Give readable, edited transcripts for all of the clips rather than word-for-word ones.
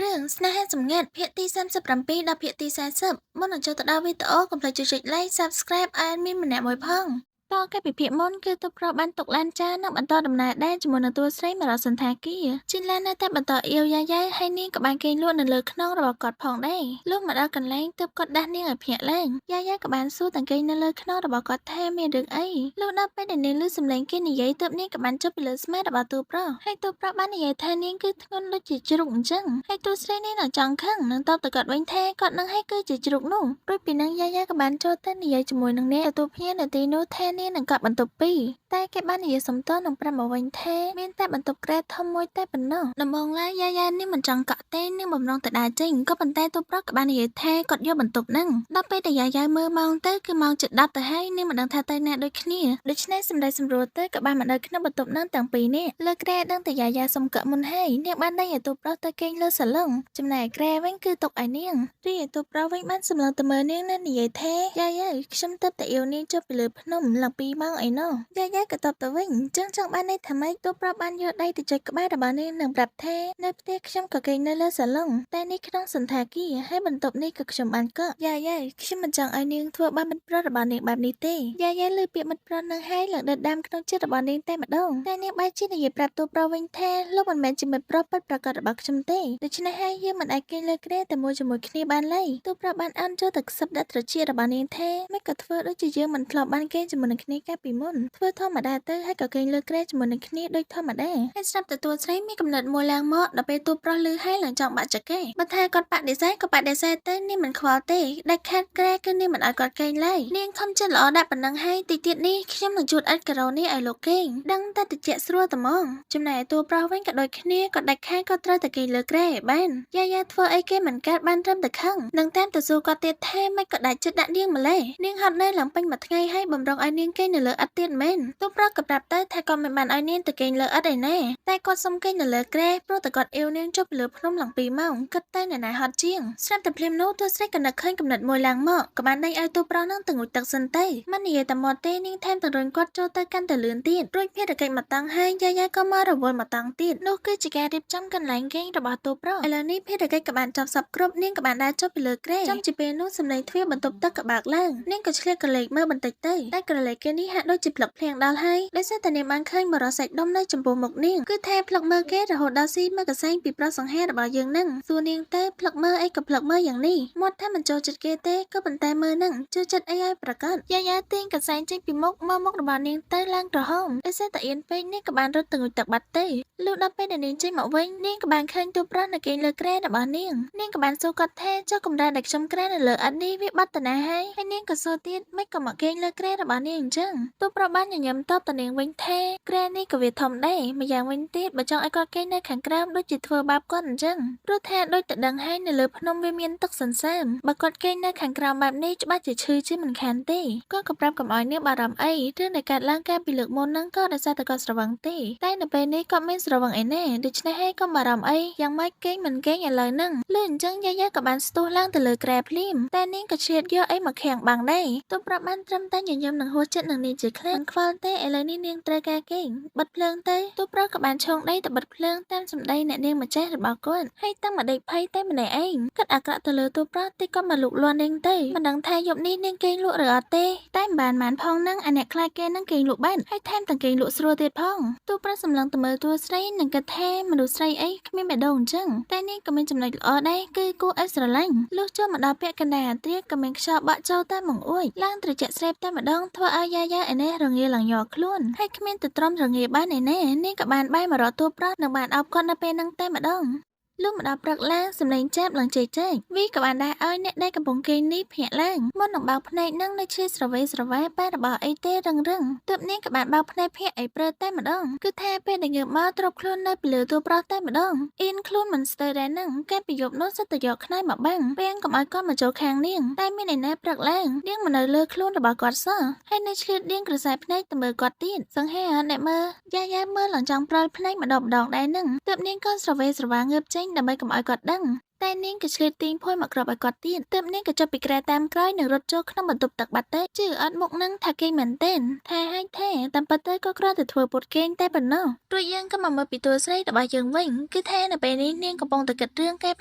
រឿងស្នេហាសម្ងាត់ភាគទី37ដល់ភាគទី40មុននឹងចូលទៅដល់វីដេអូកុំភ្លេចចុច like Subscribe ឲ្យមានម្នាក់មួយផងតកាលពីភាគមុនគឺទូប្រុសបានទុកឡានចានិងបន្តដំណើរដែរជាមួយនឹងតួស្រីមករកសន្តាគារជិនឡាននៅតែបន្តអៀវយ៉ាយ៉ាហើយនាងក៏បានគេងលក់នៅលើខ្នងរបស់គាត់ផងដែរលុះមកដល់កន្លែងទើបគាត់ដាស់នាងឲ្យភ្ញាក់ឡើងយ៉ាយ៉ាក៏បានសួរទាំងគេងនៅលើខ្នងរបស់គាត់ថាមានរឿងអីលុះដល់ពេលដែលនាងឮសំឡេងគេនិយាយទើបនាងក៏បានចុះពីលើស្មារបស់ទូប្រុសហើយទូប្រុសបាននិយាយថានាងគឺធ្ងន់ដូចជាជ្រូកអញ្ចឹងហើយតួស្រីនេះនៅចង់ខឹងនឹងតបទៅគាត់វិញថាគាត់នឹងឲ្យគឺជាជ្រូកនោះរួចពីនឹងយ៉ាយ៉ាក៏បានចូលទៅនិយាយជាមួយនឹងនាងទទួលភ្ញៀវនៅទីនោះថានាងនឹងគាត់បន្ទប់ពីរតែគេបាននិយាយសំទោសនឹងប្រាប់មកវិញថាមានតែបន្ទប់ក្រែធំមួយតែប៉ុណ្ណោះដំបូងឡើយយ៉ាយ៉ានេះមិនចង់កក់ទេនាងបំរុងទៅដើរចេញក៏ប៉ុន្តែទូប្រុសក៏បាននិយាយថាគាត់យកបន្ទប់ហ្នឹងដល់ពេលដែលយ៉ាយ៉ាមើលម៉ោងទៅគឺម៉ោងជិត10ទៅហើយនាងមិនដឹងថាទៅណាដូចគ្នាដូច្នេះសម្ដីសម្រួលទៅក៏បានមកដល់ក្នុងបន្ទប់ហ្នឹងទាំងពីរនេះលើក្រែដឹងតែយ៉ាយ៉ាសុំកក់មុនហើយនាងបានដេញឲ្យទូប្រុសទៅគេងលើសាឡុងចំណែកក្រែវិញគឺទុកឲ្យនាងរីឯទូប្រុសវិញបានសម្លឹងទៅមើលនាងនិងនិយាយថាយ៉ាយ៉ាខ្ញុំទៅតែអៀវនាងចុះពីលើភ្នំឡើង2ម៉ោងអីណោះយ៉ាយ៉ាក៏តបទៅវិញចឹងចង់បានន័យថាម៉េចទូប្រុសបានយកដៃទៅចុចក្បាលរបស់នាងនិងប្រាប់ថានៅផ្ទះខ្ញុំក៏គេងនៅលើសាឡុងតែនេះក្នុងសន្តាគារហើយបន្ទប់នេះក៏ខ្ញុំបានកក់យ៉ាយ៉ាខ្ញុំមិនចង់ឲ្យនាងធ្វើបាបមិត្តប្រុសរបស់នាងបែបនេះទេយ៉ាយ៉ាលើពាក្យមិត្តប្រុសនឹងហើយឡើងដិតដាមក្នុងចិត្តរបស់នាងតែម្ដងតែនាងបែរជានិយាយប្រាប់ទូប្រុសវិញថាលោកមិនមែនជាមិត្តប្រុសពិតប្រាកដរបស់ខ្ញុំទេដូច្នេះហើយយើងមិនអាចគេងលើគ្រែតែមួយជាមួយគ្នាបានឡើយទូប្រុសបានអានចូលទៅខ្សឹបដាក់ត្រចៀករបស់នាងថាមិនក៏ធ្វើដូចជាយើងមិនធ្លាប់បានគេងជាមួយនឹងគ្នាកាលពីមុនធ្វើធម្មតាទៅហើយក៏គេងលើគ្រែជាមួយនឹងគ្នាដូចធម្មតាហើយស្រាប់តែតួស្រីមានកំណត់មួយឡើងមកដល់ពេលទូប្រុសឮហើយឡើងចង់បាក់ចកេបើថាគាត់បដិសេធក៏បដិសេធទៅនាងមិនខ្វល់ទេដាច់ខាតគ្រែគឺនាងមិនឲ្យគាត់គេងឡើយនាងខំចិត្តល្អដាក់ប៉ុណ្ណឹងហើយទីទៀតនេះខ្ញុំនឹងជូតអិតការ៉ូនេះឲ្យលោកគេងដឹងតែតិចស្រួលតែហ្មងចំណែកតួប្រុសវិញក៏ដូចគ្នាក៏ដាច់ខាតក៏ត្រូវតែគេងលើគ្រែបានយ៉ាយ៉ាធ្វើអីគេមិនកើតបានត្រឹមតែខឹងនឹងតាមទៅសួរគាត់ទៀតថាមិនក៏ដាច់ចិត្តដាក់នាងម្លេះនាងហត់នៅឡើងពេញមួយថ្ងៃហើយបំរុងឲ្យនាងគេងនៅលើឥដ្ឋទៀតមែនតួប្រុសក៏ប្រាប់ទៅថាគាត់មិនបានឲ្យនាងទៅគេងលើឥដ្ឋឯណាតែគាត់សុំគេងនៅលើគ្រែព្រោះតែគាត់អៀវនាងចុះពីលើភ្នំឡើង2ម៉ោងគិតទៅណែណាហត់ជាងស្រាប់តែភ្លាមនោះតួស្រីក៏នឹកឃើញកំណត់មួយឡើងមកក៏បានដេញឲ្យតួប្រុសនឹងទៅងូតទឹកសិនទៅមិននិយាយតែមកទេនាងថែមទាំងរុញគាត់ចូលទៅកាន់តែលឿនទៀតរួចភារកិច្ចមកតាំងហើយយ៉ាយ៉ាក៏មករវល់មកតាំងទៀតនោះគឺជាការរៀបចំកន្លែងគេងរបស់តួប្រុសឥឡូវនេះភារកិច្ចក៏បានចប់សពគ្រប់នាងក៏បានដើរចុះពីលើគ្រែចំជាពេលនោះសម្លេងទ្វារបន្ទប់ទឹកក៏បើកឡើងនាងក៏ឆ្លៀតក្រឡេកមើលបន្តិចទៅតែក្រឡេកគេនេះហាក់ដូចជាផ្លឹកភ្លៀងដល់ហើយដោយសារតែនាងបានឃើញបរិសុទ្ធដុំនៅចំពោះមុខនាងគឺថាផ្លឹកមើលគេរហូតដល់ស៊ីមើលកសែងពីប្រុសសង្ហារបស់យើងនឹងសួរនាងទៅផ្លឹកមើលអីក៏ផ្លឹកមើលយ៉ាងនេះមាត់ថាមិនចូលចិត្តគេទេក៏ប៉ុន្តែមើលនឹងចូលចិត្តអីឲ្យប្រកាសយ៉ាយ៉ាទាញកសែងចេញពីមុខមើលមុខរបស់នាងទៅឡើងក្រហមដោយសារតែអៀនពេកនាងក៏បានរត់ទៅងូតទឹកបាត់ទៅលុះដល់ពេលដែលនាងចេញមកវិញនាងក៏បានឃើញទូប្រុសនៅគេងលើគ្រែរបស់នាងក៏បានសួរគាត់ថាចុះកម្រាលដែលខ្ញុំក្រែនៅលើឥដ្ឋនេះវាបាត់ទៅណាហើយនាងក៏សួរទៀតមិនក៏មកគេងលើគ្រែរបស់នាងអញ្ចឹងទូប្រុសបានញញឹមតបទៅនាងវិញថាគ្រែនេះក៏វាធំដែរម្យ៉ាងវិញទៀតបើចង់ឲ្យគាត់គេងនៅខាងក្រោមដូចជាធ្វើបាបគាត់អញ្ចឹងព្រោះថាដូចតែដឹងហើយនៅលើភ្នំវាមានទឹកសន្សើមបើគាត់គេងនៅខាងក្រោមបែបនេះច្បាស់ជាឈឺជាមិនខានទេគាត់ក៏ប្រាប់កុំឲ្យនាងបារម្ភអីរឿងដែលកើតឡើងកាលពីលើកមុនហ្នឹងក៏ដោយសារតែគាត់ស្រវឹងទេតែនៅពេលនេះគាត់មានស្រវឹងឯណាដូច្នេះហើយកុំបារម្ភអីយ៉ាងម៉េចគេងមិនគេងឥឡូវហ្នឹងលឺអញ្ចឹងយ៉ាយ៉ាក៏បានស្ទុះឡើងទៅលើក្រែភ្លាមតែនាងក៏ឆ្លៀតយកអីមកខាំងបាំងដែរទោះប្រាប់បានត្រឹមតែញញឹមនឹងហួសចិត្តនឹងនាងជាខ្លាំងខ្វល់ទេឥឡូវនេះនាងត្រូវការគេងបិទភ្លើងទៅទោះប្រាប់ក៏បានឆោងដីទៅបិទភ្លើងតាមសម្ដីអ្នកនាងម្ចាស់របស់គាត់ហើយតាំងមកដេកភ័យតែម្នាក់ឯងគិតអាក្រក់ទៅលើទោះប្រាប់ទីក៏មកលូកលាន់នាងទៅមិនដឹងថាយប់នេះនាងគេងលក់ឬអត់ទេតែមិនបានផងនឹងអាអ្នកខ្លាចគេនឹងគេងលក់បានហើយថែមទាំងគេងលក់ស្រួលទៀតផងទោះប្រាប់សម្លឹងទៅមើលតួស្រីនឹងគិតថាមនុស្សស្រីអីគ្មានបេះដូងអញ្ចឹងតែនាងក៏មានចំណុចល្អដែរគឺគួរឲ្យស្រឡាញ់លុះចូលមកដល់ពាក់កណ្ដាលអាត្រាក៏មានខ្យល់បក់ចូលតែមកអួយឡើងត្រជាក់ស្រេបតែម្ដងធ្វើឲ្យយ៉ាយ៉ាឯនេះរងាឡើងញ័រខ្លួនហើយគ្មានទៅទ្រាំរងាបានឯណានាងក៏បានបែរមករកតួប្រុសនិងបានអោបគាត់នៅពេលហ្នឹងតែម្ដងលុះមកដល់ព្រឹកឡើងសម្លេងចាប់ឡើងជែកវីក៏បានដែរឲ្យអ្នកដែលកំពុងគេងនេះភ្ញាក់ឡើងមុននឹងបើកភ្នែកនឹងនៅឈឺស្រវេស្រវែបែររបស់អីទេរឹងទើបនាងក៏បានបើកភ្នែកភ្ញាក់អីព្រើតែម្ដងគឺថាពេលដែលងើបមកទ្រពខ្លួននៅពីលើតួប្រុសតែម្ដងអៀនខ្លួនមិនស្ទើរដែរនឹងកាលពីយប់នោះសិតតែយកខ្នើយមកបាំងពេលកុំឲ្យគាត់មកចូលខាងនាងតែមានឯណាព្រឹកឡើងនាងមកនៅលើខ្លួនរបស់គាត់សោះហើយនៅឆ្លៀតនាងក្រសែភ្នែកទៅមើលគាត់ទៀតសង្ហេអ្នកមើលយ៉ាយ៉ាមើលឡើងចង់ព្រាល់ភ្នែកម្ដងដែរនឹងទើបនាងក៏ស្រវេស្រវាងើបចេញដើម្បីកុំឲ្យគាត់ដឹង តែនាងក៏ឆ្លៀតទាញភួយមកគ្របឲ្យគាត់ទៀតទើបនាងក៏ចុះពីក្រែតាមក្រោយនិងរត់ចូលក្នុងបន្ទប់ទឹកបាត់ទៅជឿអត់មុខនឹងថាគេងមែនទែនថាហើយថាតាមពិតទៅក៏គ្រាន់តែធ្វើពុតគេងតែប៉ុណ្ណោះរួចយើងក៏មកមើលពីតួស្រីរបស់យើងវិញគឺថានៅពេលនេះនាងកំពុងតែគិតរឿងការប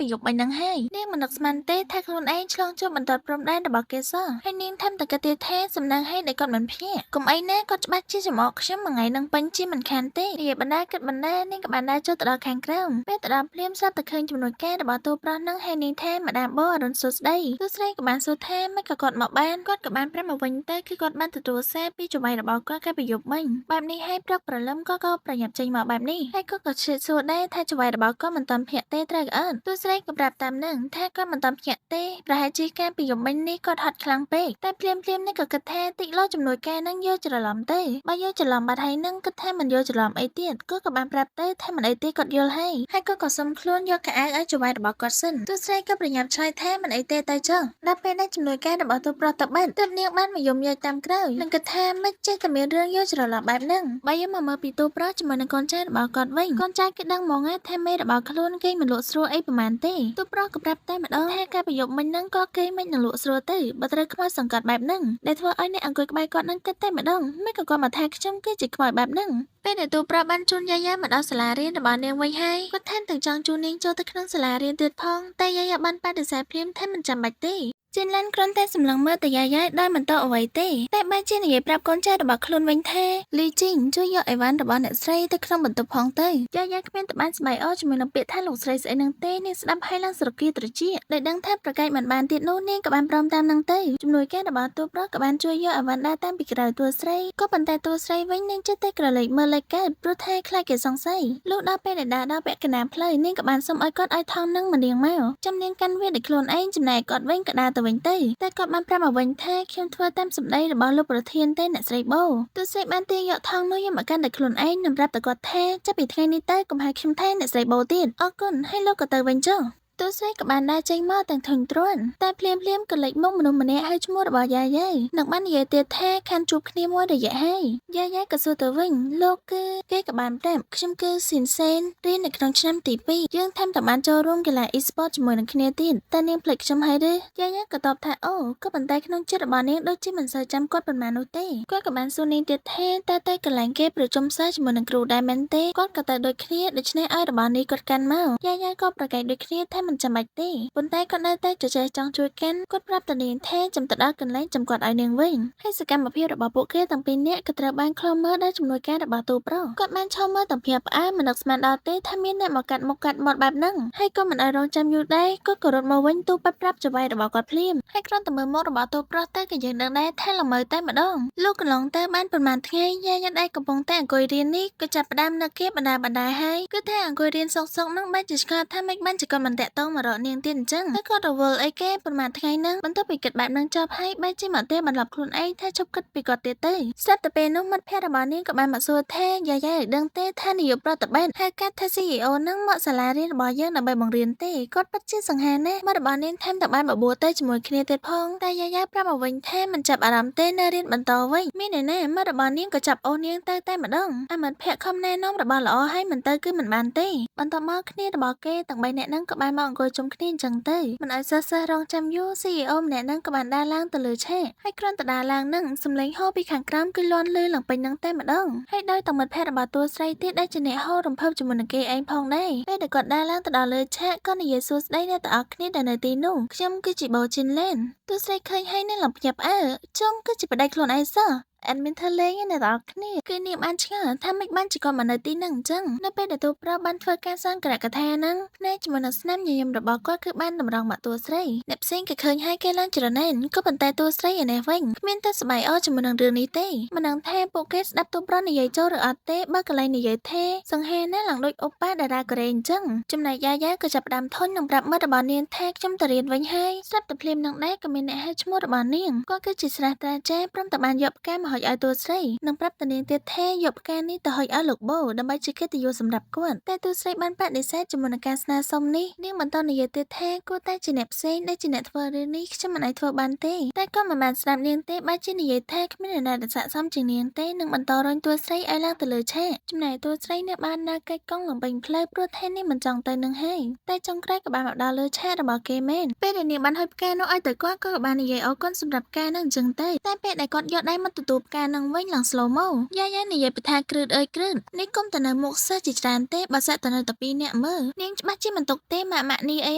្រយុទ្ធបាញ់នឹងហើយនាងមិននឹកស្មានទេថាខ្លួនឯងឆ្លងជាប់បន្ទាត់ព្រំដែនរបស់គេសោះហើយនាងថែមទាំងគិតទៀតថាសំណាងហើយដែលគាត់មិនភ្ញាក់កុំអីណាគាត់ច្បាស់ជាចំអកខ្ញុំមួយថ្ងៃនឹងពេញជាមិនខានទេនិយាយបណ្ដាគិតបណ្ដានាងក៏បានដើរចូលទៅដល់ខាងក្រោមពេលទៅដល់ភ្លាមស្រាប់តែឃើញចំនួនការរបស់តួប្រុសនឹងហើយនាងថាម្ដាមបអរុនសួស្ដីទោះស្រីក៏បានសួរថាមិនក៏គាត់មកបានគាត់ក៏បានប្រាប់មកវិញទៅគឺគាត់បានទទួលសារពីចៅហ្វាយរបស់គាត់កាលពីយប់មិញបែបនេះហើយព្រឹកព្រលឹមក៏ប្រញាប់ចេញមកបែបនេះហើយគាត់ក៏ឆ្លៀតសួរដែរថាចៅហ្វាយរបស់គាត់មិនតាន់ភ្ញាក់ទេត្រូវអត់ទោះស្រីក៏ប្រាប់តាមនឹងថាគាត់មិនតាន់ភ្ញាក់ទេប្រហែលជាកាលពីយប់មិញនេះគាត់ហត់ខ្លាំងពេកតែភ្លាមនេះក៏គិតថាតិចលោជំនួយការនឹងយកច្រឡំទេបើយកច្រឡំបាត់ហើយនឹងគិតថាមិនយកច្រឡំអីទៀតគាត់ក៏បានប្រាប់ទៅថាមិនអីទេគាត់យល់ហើយគាត់ក៏សុំខ្លួនយកកៅអៅឲ្យចៅហ្វាយរបស់គាត់សិនទោះស្រីក៏ប្រញាប់ឆ្លើយថាមិនអីទេទៅចុះដល់ពេលដែលជំនួយការរបស់ទូប្រុសទៅបាត់ទើបនាងបានមកយំយកតាមក្រោយនឹងគិតថាមិនចេះតែមានរឿងយកច្រឡំបែបហ្នឹងបើយើងមកមើលពីទូប្រុសជាមួយនឹងកូនចៅរបស់គាត់វិញកូនចៅគឺដឹងមកថាមេរបស់ខ្លួនគេមិនលក់ស្រួលអីប្រហែលទេទូប្រុសក៏ប្រាប់តែម្ដងថាការប្រយុទ្ធមិញហ្នឹងក៏គេមិននឹងលក់ស្រួលទៅបើត្រូវខ្មោចសង្កត់បែបហ្នឹងដែលធ្វើឲ្យអ្នកអង្គុយក្បែរគាត់នឹងគិតតែម្ដងមិនក៏គាត់មកថាខ្ញុំគឺជាខ្មោចបែបហ្នឹងពេលដែលទូប្រុសបានជូនយាយមកដល់សាលារៀនរបស់នាងវិញហើយគាត់ថែមទាំងចង់ជូននាងចូលទៅក្នុងសាលារៀនទៀតផងតែយាយបានបដិសេធភ្លាមថាមិនចាំបាច់ទេចិនឡានគ្រាន់តែសម្លឹងមើលតែយាយដោយមិនតបអ្វីទេតែបែរជានិយាយប្រាប់កូនចៅរបស់ខ្លួនវិញថាលីជីងជួយយកអីវ៉ាន់របស់អ្នកស្រីទៅក្នុងបន្ទប់ផងទៅយាយគ្មានតែបានស្បែកអរជាមួយនឹងពាក្យថាលោកស្រីស្អីនឹងទេនាងស្ដាប់ហើយឡើងស្រគៀត្រជាដោយដឹងថាប្រកែកមិនបានទៀតនោះនាងក៏បានព្រមតាមនឹងទៅជំនួយការរបស់ទូប្រុសក៏បានជួយយកអីវ៉ាន់ដើរតាមពីក្រៅតួស្រីក៏ប៉ុន្តែតួស្រីវិញនាងចិត្តតែក្រឡេកមើលលេខកើតព្រោះថាខ្លាចគេសង្ស័យលុះដល់ពេលដែលដើរដល់ពាក់កណ្ដាលផ្លូវនាងក៏បានសុំឲ្យគាត់ឲ្យថងនឹងម្នាងមកចាំនាងកាន់វាដោយខ្លួនឯងចំណែកគាត់វិញក៏ដើរទៅវិញទៅតែគាត់បានប្រាប់មកវិញថាខ្ញុំធ្វើតាមសម្ដីរបស់លោកប្រធានទេអ្នកស្រីបូទោះស្រីបានទាញយកថងនោះយកមកកាន់តែខ្លួនឯងនឹងប្រាប់តែគាត់ថាចាប់ពីថ្ងៃនេះទៅកុំហៅខ្ញុំថាអ្នកស្រីបូទៀតអរគុណហើយលោកក៏ទៅវិញចុះទោះស្រីក៏បានដើរចេញមកទាំងធុញទ្រាន់តែភ្លាមក៏លេចមុខមនុស្សម្នាក់ហៅឈ្មោះរបស់យាយនឹងបាននិយាយទៀតថាខានជួបគ្នាមួយរយៈហើយយាយក៏សួរទៅវិញលោកគឺគេក៏បានប្រាប់ខ្ញុំគឺស៊ីនសេនរៀននៅក្នុងឆ្នាំទី2យើងថែមទាំងបានចូលរួមកីឡា e-sport ជាមួយនឹងគ្នាទៀតតែនាងភ្លេចខ្ញុំហើយឬយាយក៏តបថាអូក៏ប៉ុន្តែក្នុងចិត្តរបស់នាងដូចជាមិនសូវចាំគាត់ប៉ុន្មាននោះទេគាត់ក៏បានសួរនាងទៀតថាតើទៅកន្លែងគេប្រជុំសិស្សជាមួយនឹងគ្រូដែរមែនទេគាត់ក៏ទៅដូចគ្នាដូច្នេះឲ្យរបស់នេះគាត់កាន់មកយាយក៏ប្រកែកដូចគ្នាថាមិនចាំបាច់ទេប៉ុន្តែគាត់នៅតែចែកចង់ជួយកាន់គាត់ប្រាប់តនាងថាចាំទៅដល់កន្លែងចាំគាត់ឲ្យនាងវិញហើយសកម្មភាពរបស់ពួកគេទាំងពីរនាក់ក៏ត្រូវបានឃ្លាំមើលដោយជំនួយការរបស់ទូប្រុសគាត់បានឈរមើលទាំងភ័ព្វផ្អើលមិននឹកស្មានដល់ទេថាមានអ្នកមកកាត់មុខកាត់មាត់បែបហ្នឹងហើយក៏មិនឲ្យរងចាំយូរដែរគាត់ក៏រត់មកវិញទូប៉ាត់ប្រាប់ចៅហ្វាយរបស់គាត់ភ្លាមហើយគ្រាន់តែមើលមុខរបស់ទូប្រុសទៅក៏យើងដឹងដែរថាល្មើតែម្ដងលោកកន្លងទៅបានប្រហែលថ្ងៃយាយដែលកំពុងតែអង្គុយរៀននេះក៏ចាប់ផ្ដើមនឹកគេបណ្ដាហើយគឺថាអង្គុយរៀនសុកហ្នឹងបែរជាឆ្ងល់ថាមិនបានជាគាត់មិនតាក់ទងមករកនាងទៀតអញ្ចឹងហើយគាត់រវល់អីគេប្រហែលថ្ងៃហ្នឹងបន្ទាប់ពីគិតបែបហ្នឹងចប់ហើយបែរជាមកទេបន្លប់ខ្លួនឯងថាជប់គិតពីគាត់ទៀតទៅស្រាប់តែពេលនោះមិត្តភក្តិរបស់នាងក៏បានមកសួរថាយាយឲ្យដឹងទេថានាយកប្រតិបត្តិហៅកាត់ថា CEO ហ្នឹងមកសាលារៀនរបស់យើងដើម្បីបង្រៀនទេគាត់ពិតជាសង្ហាណាស់មិត្តរបស់នាងថែមទាំងបានបបួលទៅជាមួយគ្នាទៀតផងតែយាយប្រាប់មកវិញថាមិនចាប់អារម្មណ៍ទេនៅរៀនបន្តវិញមានឯណាមិត្តរបស់នាងក៏ចាប់អូននាងទៅតែម្ដងអាមិត្តភក្តិខំណែនាំរបស់ល្អហើយមិនទៅគឺមិនបានទេបន្ទាប់មកគ្នារបស់គេទាំង3នាក់ហ្នឹងក៏បានមកអង្គុយជុំគ្នាអញ្ចឹងទៅមិនឲ្យសិស្សរងចាំយូរ CEO ម្នាក់ហ្នឹងក៏បានដើរឡើងទៅលើឆាកហើយគ្រាន់តែដើរឡើងហ្នឹងសំឡេងហូរពីខាងក្រោមគឺលាន់លឺឡើងពេញហ្នឹងតែម្ដងហើយដោយទាំងមិត្តភក្តិរបស់តួស្រីទៀតដែលជាអ្នកហូររំភើបជាមួយនឹងគេឯងផងដែរពេលដែលគាត់ដើរឡើងទៅដល់លើឆាកក៏និយាយសួស្ដីអ្នកទាំងអស់គ្នាដែលនៅទីនោះខ្ញុំគឺជាបូជីនលែនតួស្រីឃើញហើយនឹងឡើងភ្ញាក់ផ្អើលខ្ញុំគឺជាប្តីខ្លួនឯងសោះអត់មានធ្វើលេងទេអ្នកទាំងអស់គ្នាគឺនាងបានឆ្ងល់ថាមិនបានជាគាត់មកនៅទីហ្នឹងអញ្ចឹងនៅពេលដែលទូប្រុសបានធ្វើការសង្កត់កថាហ្នឹងភ្នែកជាមួយនឹងស្នាមញញឹមរបស់គាត់គឺបានតម្រង់មកតួស្រីអ្នកផ្សេងក៏ឃើញហើយគេឡើងច្រណែនក៏ប៉ុន្តែតួស្រីឯនេះវិញគ្មានតែស្បែកអរជាមួយនឹងរឿងនេះទេមិនដឹងថាពួកគេស្ដាប់ទូប្រុសនិយាយចូលឬអត់ទេបើកន្លែងនិយាយថាសង្ហេណាឡើងដូចអូប៉ាតារាកូរ៉េអញ្ចឹងចំណែកយាយក៏ចាប់ផ្ដើមធុញនឹងប្រាប់មិត្តរបស់នាងថាខ្ញុំទៅរៀនវិញហើយស្រាប់តែភ្លាមនឹងដែរក៏មានអ្នកហៅឈ្មោះរបស់នាងគាត់គឺជាស្រាស្ត្រាចារ្យព្រមតែបានយកផ្កាមហ ហុចឲ្យតួស្រីនិងប្រាប់តានាងទៀតថាយកផ្កានេះទៅហុចឲ្យលោកបូដើម្បីជាកិត្តិយសសម្រាប់គាត់តែតួស្រីបានបដិសេធជាមួយនឹងការស្នើសុំនេះនាងបន្តនិយាយទៀតថាគួរតែជាអ្នកផ្សេងដែលជាអ្នកធ្វើរឿងនេះខ្ញុំមិនអាចធ្វើបានទេតែក៏មិនបានស្ដាប់នាងទេបែរជានិយាយថាគ្មានអ្នកណាដែលស័ក្តិសមជាងនាងទេនឹងបន្តរុញតួស្រីឲ្យឡើងទៅលើឆាកចំណែកតួស្រីនៅបានដើរកិច្ចកង់លំពេញផ្លូវព្រោះថានាងមិនចង់ទៅនឹងហើយតែចុងក្រោយក៏បានមកដល់លើឆាករបស់គេមែនពេលដែលនាងបានហុចផ្កានោះឲ្យទៅគាត់ក៏បាននិយាយអរគុណសម្រាប់ផ្កានោះអញ្ចឹងទៅតែពេលដែលគាត់យកដៃមកទទួលផ្កានោះវិញឡើង slow mo យ៉ាយ៉ានិយាយថាគ្រឺតអើយគ្រឺតនេះគុំទៅនៅមុខសិស្សជាច្រើនទេបើសិនទៅនៅតែពីរនាក់មើលនាងច្បាស់ជាមិនទុកទេម៉ាក់នេះអី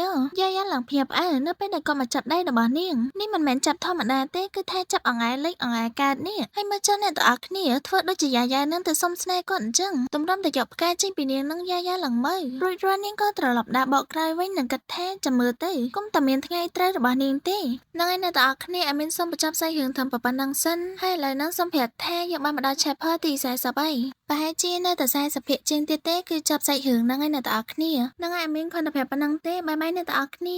យ៉ាយ៉ាឡើងភ្ញាក់ផ្អើលនៅពេលដែលគាត់មកចាប់ដៃរបស់នាងនេះមិនមែនចាប់ធម្មតាទេគឺថាចាប់អង្អែលិចអង្អែលកើតនេះហើយមើលចុះអ្នកទាំងអស់គ្នាធ្វើដូចជាយ៉ាយ៉ានឹងទៅសុំស្នេហ៍គាត់អញ្ចឹងទម្រាំតែយកផ្កាចេញពីនាងនឹងយ៉ាយ៉ាឡើងមើលរួចរាល់នាងក៏ត្រឡប់ដើរបកក្រោយវិញនឹងគិតថាចាំមើលទៅគុំតែមានថ្ងៃត្រូវរបស់នាងទេនឹងឯអ្នកទាំងអស់គ្នាឲ្យមានសុំបញ្ចប់សាច់រឿងធំប៉ុណ្ណឹងសិនហើយឥឡូវហ្នឹងសូមប្រាប់ថាយើងបានមកដល់ chapter ទី40ហើយប្រហែលជានៅតែ40ភាគជាងទៀតទេគឺចប់សាច់រឿងហ្នឹងហើយអ្នកទាំងអស់គ្នានឹងឯមានគ្រាន់តែប្រាប់ប៉ុណ្ណឹងទេបាយបាយអ្នកទាំងអស់គ្នា